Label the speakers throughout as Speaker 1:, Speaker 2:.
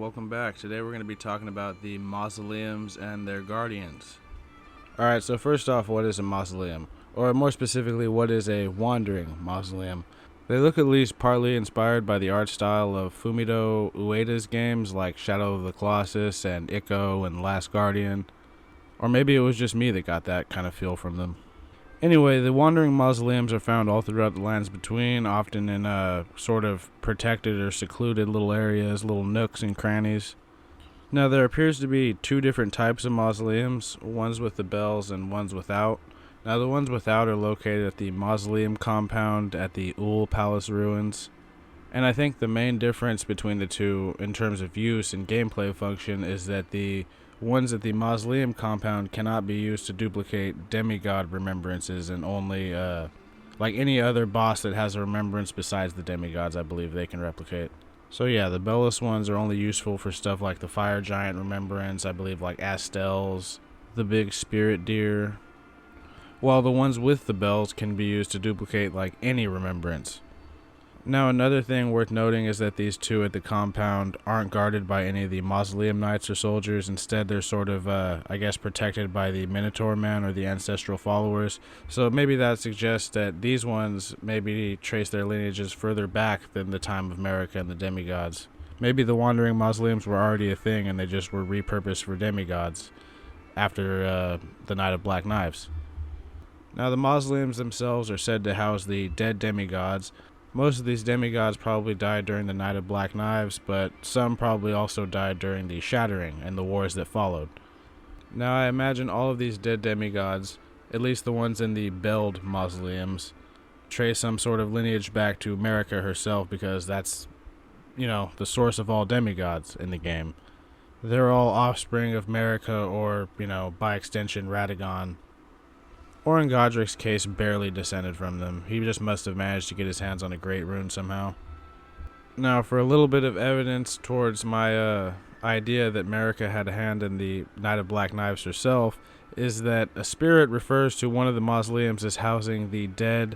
Speaker 1: welcome back. Today we're going to be talking about the mausoleums and their guardians. Alright, so first off, what is a mausoleum? Or more specifically, what is a wandering mausoleum? They look at least partly inspired by the art style of Fumito Ueda's games like Shadow of the Colossus and Ico and Last Guardian. Or maybe it was just me that got that kind of feel from them. Anyway, the wandering mausoleums are found all throughout the lands between, often in sort of protected or secluded little areas, little nooks and crannies. Now, there appears to be two different types of mausoleums, ones with the bells and ones without. Now, the ones without are located at the mausoleum compound at the Ul Palace ruins. And I think the main difference between the two in terms of use and gameplay function is that the ones at the mausoleum compound cannot be used to duplicate demigod remembrances, and only like any other boss that has a remembrance besides the demigods, I believe they can replicate. So yeah, the bellless ones are only useful for stuff like the fire giant remembrance, I believe, like Astel's, the big spirit deer, while the ones with the bells can be used to duplicate like any remembrance. Now, another thing worth noting is that these two at the compound aren't guarded by any of the mausoleum knights or soldiers. Instead, they're sort of, protected by the Minotaur Man or the ancestral followers. So maybe that suggests that these ones maybe trace their lineages further back than the time of Marika and the demigods. Maybe the wandering mausoleums were already a thing and they just were repurposed for demigods after the Night of Black Knives. Now, the mausoleums themselves are said to house the dead demigods. Most of these demigods probably died during the Night of Black Knives, but some probably also died during the Shattering and the wars that followed. Now, I imagine all of these dead demigods, at least the ones in the belled mausoleums, trace some sort of lineage back to Marika herself, because that's, the source of all demigods in the game. They're all offspring of Marika or, by extension, Radagon. Or in Godric's case, barely descended from them. He just must have managed to get his hands on a great rune somehow. Now, for a little bit of evidence towards my idea that Marika had a hand in the Night of Black Knives herself, is that a spirit refers to one of the mausoleums as housing the dead,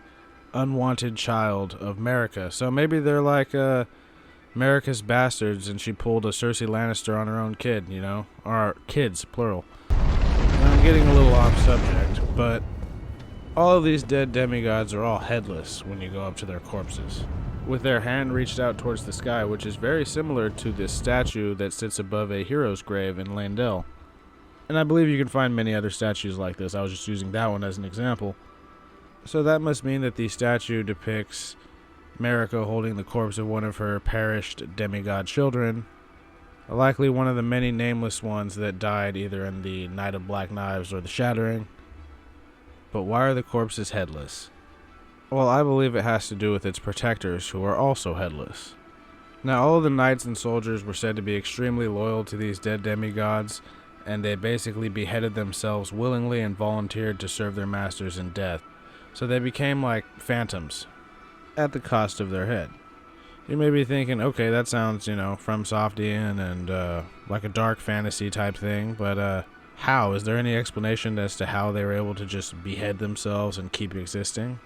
Speaker 1: unwanted child of Marika. So maybe they're like Marika's bastards and she pulled a Cersei Lannister on her own kid, Or kids, plural. Now, I'm getting a little off subject, but all of these dead demigods are all headless when you go up to their corpses, with their hand reached out towards the sky, which is very similar to this statue that sits above a hero's grave in Landell. And I believe you can find many other statues like this. I was just using that one as an example. So that must mean that the statue depicts Marika holding the corpse of one of her perished demigod children, likely one of the many nameless ones that died either in the Night of Black Knives or the Shattering. But why are the corpses headless? Well, I believe it has to do with its protectors, who are also headless. Now, all of the knights and soldiers were said to be extremely loyal to these dead demigods, and they basically beheaded themselves willingly and volunteered to serve their masters in death. So they became like phantoms, at the cost of their head. You may be thinking, okay, that sounds, from Softian and like a dark fantasy type thing, but how? Is there any explanation as to how they were able to just behead themselves and keep existing?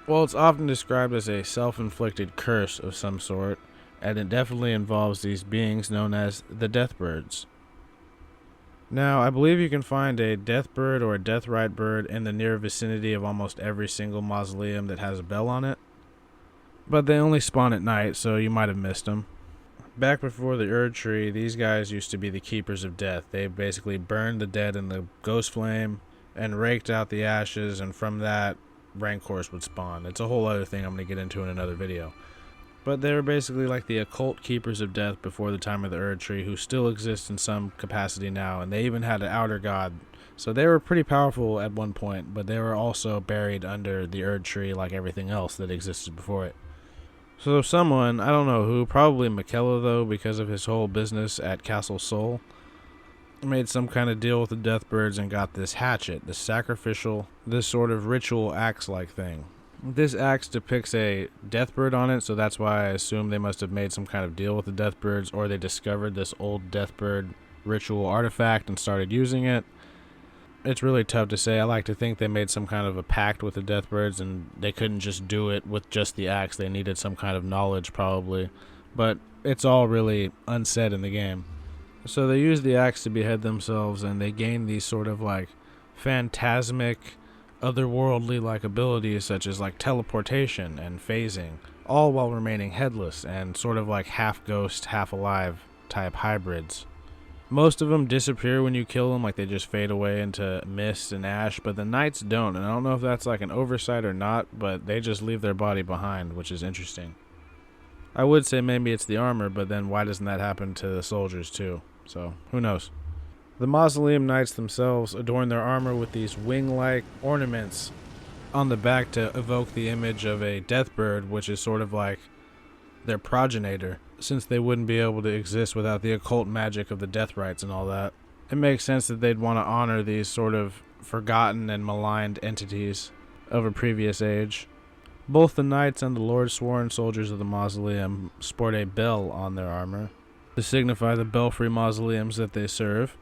Speaker 1: Well, it's often described as a self-inflicted curse of some sort, and it definitely involves these beings known as the deathbirds. Now, I believe you can find a deathbird or a deathrite bird in the near vicinity of almost every single mausoleum that has a bell on it, but they only spawn at night, so you might have missed them. Back before the Erd Tree, these guys used to be the keepers of death. They basically burned the dead in the ghost flame and raked out the ashes, and from that, rancors would spawn. It's a whole other thing I'm going to get into in another video. But they were basically like the occult keepers of death before the time of the Erd Tree, who still exist in some capacity now, and they even had an outer god. So they were pretty powerful at one point, but they were also buried under the Erd Tree like everything else that existed before it. So someone, I don't know who, probably Miquella though, because of his whole business at Castle Sol, made some kind of deal with the deathbirds and got this hatchet, this sacrificial, this sort of ritual axe-like thing. This axe depicts a deathbird on it, so that's why I assume they must have made some kind of deal with the deathbirds, or they discovered this old deathbird ritual artifact and started using it. It's really tough to say. I like to think they made some kind of a pact with the deathbirds, and they couldn't just do it with just the axe. They needed some kind of knowledge, probably. but it's all really unsaid in the game. So they use the axe to behead themselves, and they gain these sort of like phantasmic, otherworldly like abilities such as like teleportation and phasing, all while remaining headless and sort of like half ghost, half alive type hybrids. Most of them disappear when you kill them, like they just fade away into mist and ash, but the knights don't, and I don't know if that's like an oversight or not, but they just leave their body behind, which is interesting. I would say maybe it's the armor, but then why doesn't that happen to the soldiers too? So, who knows? The Mausoleum Knights themselves adorn their armor with these wing-like ornaments on the back to evoke the image of a deathbird, which is sort of like their progenitor, since they wouldn't be able to exist without the occult magic of the death rites and all that. It makes sense that they'd want to honor these sort of forgotten and maligned entities of a previous age. Both the knights and the Lord Sworn soldiers of the Mausoleum sport a bell on their armor to signify the Belfry mausoleums that they serve,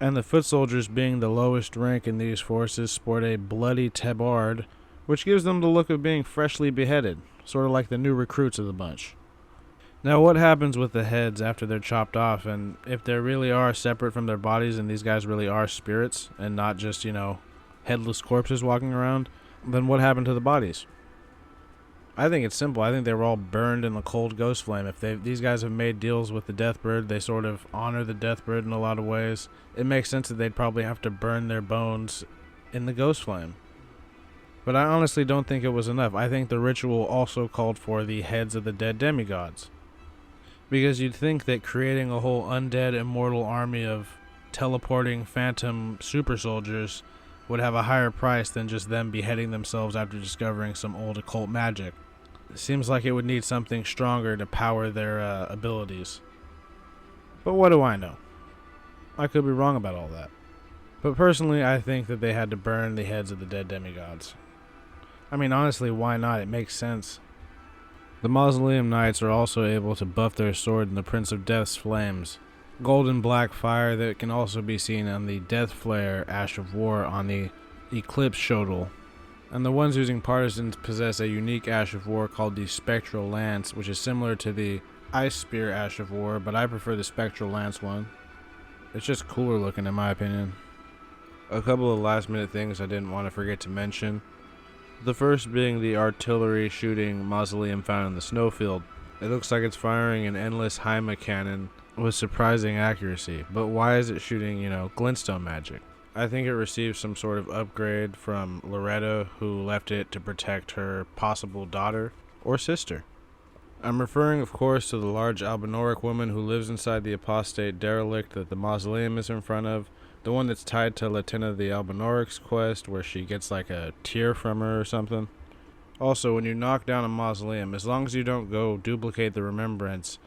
Speaker 1: and the foot soldiers, being the lowest rank in these forces, sport a bloody tabard, which gives them the look of being freshly beheaded, sort of like the new recruits of the bunch. Now, what happens with the heads after they're chopped off, and if they really are separate from their bodies and these guys really are spirits and not just, headless corpses walking around, then what happened to the bodies? I think it's simple. I think they were all burned in the cold ghost flame. If these guys have made deals with the deathbird, they sort of honor the deathbird in a lot of ways. It makes sense that they'd probably have to burn their bones in the ghost flame. But I honestly don't think it was enough. I think the ritual also called for the heads of the dead demigods. Because you'd think that creating a whole undead immortal army of teleporting phantom super soldiers would have a higher price than just them beheading themselves after discovering some old occult magic. It seems like it would need something stronger to power their abilities. But what do I know? I could be wrong about all that. But personally, I think that they had to burn the heads of the dead demigods. I mean, honestly, why not? It makes sense. The Mausoleum Knights are also able to buff their sword in the Prince of Death's flames, golden black fire that can also be seen on the Death Flare Ash of War on the Eclipse Shodel. And the ones using partisans possess a unique Ash of War called the Spectral Lance, which is similar to the Ice Spear Ash of War, but I prefer the Spectral Lance one. It's just cooler looking in my opinion. A couple of last minute things I didn't want to forget to mention. The first being the artillery shooting mausoleum found in the snowfield. It looks like it's firing an endless Haima cannon with surprising accuracy, but why is it shooting, glintstone magic? I think it received some sort of upgrade from Loretta, who left it to protect her possible daughter or sister. I'm referring, of course, to the large albinoric woman who lives inside the apostate derelict that the mausoleum is in front of, the one that's tied to Latina the Albinoric's quest, where she gets like a tear from her or something. Also, when you knock down a mausoleum, as long as you don't go duplicate the remembrance,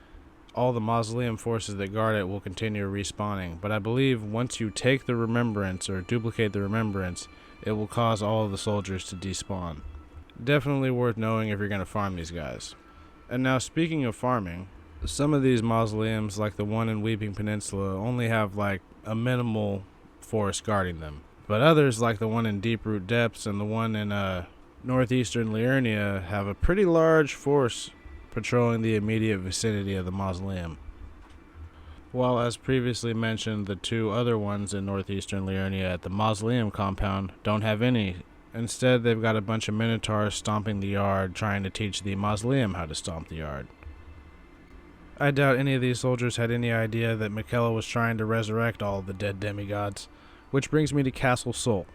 Speaker 1: all the mausoleum forces that guard it will continue respawning, but I believe once you take the remembrance or duplicate the remembrance, it will cause all of the soldiers to despawn. Definitely worth knowing if you're going to farm these guys. And now, speaking of farming, some of these mausoleums, like the one in Weeping Peninsula, only have like a minimal force guarding them, but others, like the one in Deeproot Depths and the one in northeastern Liurnia, have a pretty large force patrolling the immediate vicinity of the mausoleum. While, as previously mentioned, the two other ones in northeastern Liurnia at the mausoleum compound don't have any. Instead, they've got a bunch of minotaurs stomping the yard, trying to teach the mausoleum how to stomp the yard. I doubt any of these soldiers had any idea that Miquella was trying to resurrect all of the dead demigods, which brings me to Castle Sol.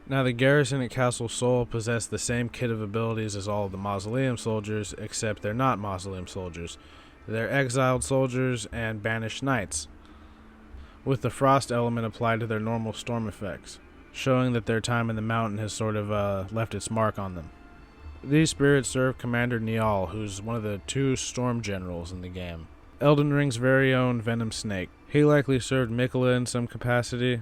Speaker 1: Now, the garrison at Castle Sol possess the same kit of abilities as all of the Mausoleum soldiers, except they're not Mausoleum soldiers. They're exiled soldiers and banished knights, with the frost element applied to their normal storm effects, showing that their time in the mountain has sort of left its mark on them. These spirits serve Commander Niall, who's one of the two storm generals in the game. Elden Ring's very own Venom Snake. He likely served Miquella in some capacity,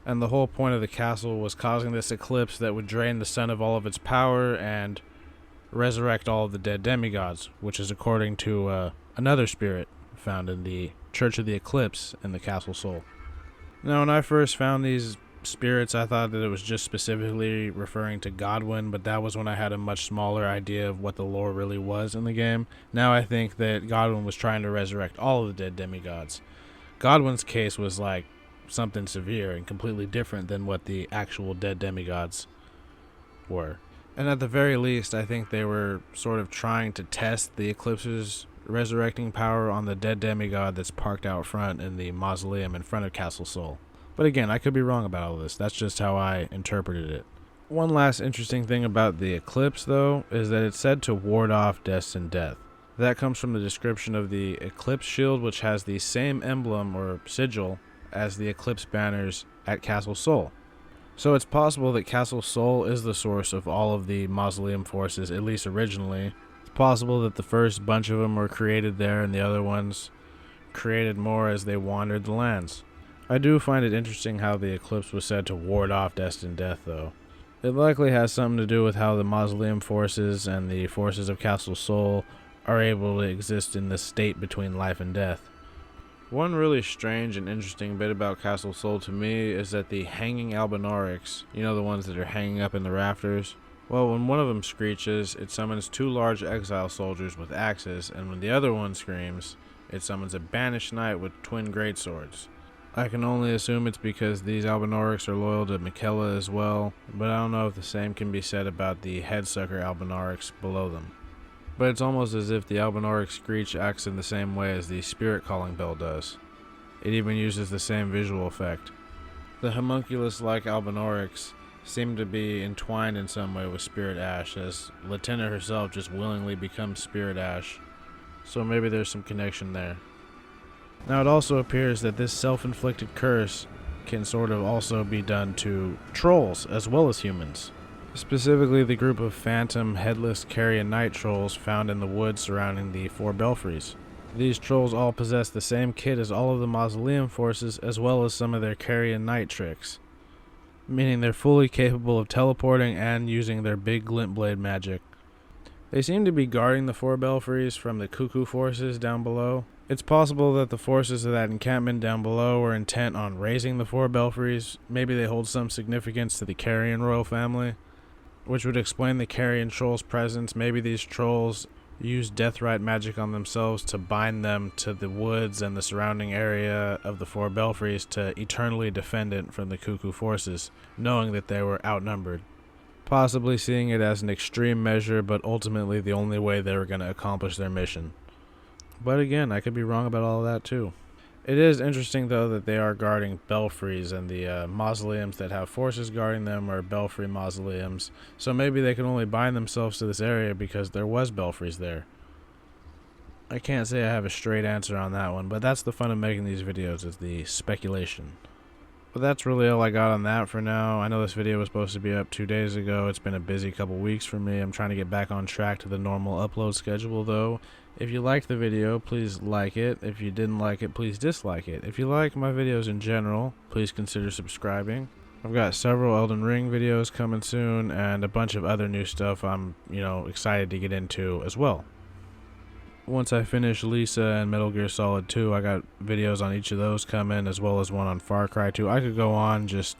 Speaker 1: and the whole point of the castle was causing this eclipse that would drain the sun of all of its power and resurrect all of the dead demigods, which is according to another spirit found in the Church of the Eclipse in the Castle Sol. Now, when I first found these spirits, I thought that it was just specifically referring to Godwin, but that was when I had a much smaller idea of what the lore really was in the game. Now I think that Godwin was trying to resurrect all of the dead demigods. Godwin's case was like something severe and completely different than what the actual dead demigods were. And at the very least, I think they were sort of trying to test the Eclipse's resurrecting power on the dead demigod that's parked out front in the mausoleum in front of Castle Sol. But again, I could be wrong about all this. That's just how I interpreted it. One last interesting thing about the Eclipse, though, is that it's said to ward off destined death. That comes from the description of the Eclipse shield, which has the same emblem or sigil as the Eclipse banners at Castle Sol. So it's possible that Castle Sol is the source of all of the Mausoleum forces, at least originally. It's possible that the first bunch of them were created there and the other ones created more as they wandered the lands. I do find it interesting how the Eclipse was said to ward off destined death, though. It likely has something to do with how the Mausoleum forces and the forces of Castle Sol are able to exist in this state between life and death. One really strange and interesting bit about Castle Sol to me is that the hanging Albinaurics, you know, the ones that are hanging up in the rafters, well, when one of them screeches, it summons 2 large exile soldiers with axes, and when the other one screams, it summons a banished knight with twin greatswords. I can only assume it's because these Albinaurics are loyal to Miquella as well, but I don't know if the same can be said about the headsucker Albinaurics below them. But it's almost as if the Albinauric screech acts in the same way as the spirit calling bell does. It even uses the same visual effect. The homunculus-like Albinaurics seem to be entwined in some way with Spirit Ash, as Latenna herself just willingly becomes Spirit Ash, so maybe there's some connection there. Now it also appears that this self-inflicted curse can sort of also be done to trolls as well as humans. Specifically the group of phantom, headless carrion night trolls found in the woods surrounding the 4 Belfries. These trolls all possess the same kit as all of the Mausoleum forces as well as some of their carrion night tricks, meaning they're fully capable of teleporting and using their big glint blade magic. They seem to be guarding the 4 Belfries from the cuckoo forces down below. It's possible that the forces of that encampment down below are intent on raising the 4 Belfries. Maybe they hold some significance to the carrion royal family, which would explain the carrion trolls' presence. Maybe these trolls use death rite magic on themselves to bind them to the woods and the surrounding area of the 4 Belfries to eternally defend it from the cuckoo forces, knowing that they were outnumbered. Possibly seeing it as an extreme measure, but ultimately the only way they were going to accomplish their mission. But again, I could be wrong about all of that too. It is interesting, though, that they are guarding Belfries, and the mausoleums that have forces guarding them are Belfry mausoleums, so maybe they can only bind themselves to this area because there was Belfries there. I can't say I have a straight answer on that one, but that's the fun of making these videos, is the speculation. But that's really all I got on that for now. I know this video was supposed to be up 2 days ago. It's been a busy couple weeks for me. I'm trying to get back on track to the normal upload schedule, though. If you liked the video, please like it. If you didn't like it, please dislike it. If you like my videos in general, please consider subscribing. I've got several Elden Ring videos coming soon and a bunch of other new stuff I'm, excited to get into as well. Once I finish Lisa and Metal Gear Solid 2, I got videos on each of those coming, as well as one on Far Cry 2. I could go on just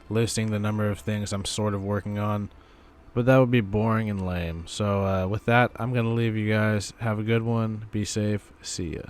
Speaker 1: listing the number of things I'm sort of working on, but that would be boring and lame. So with that, I'm going to leave you guys. Have a good one. Be safe. See ya.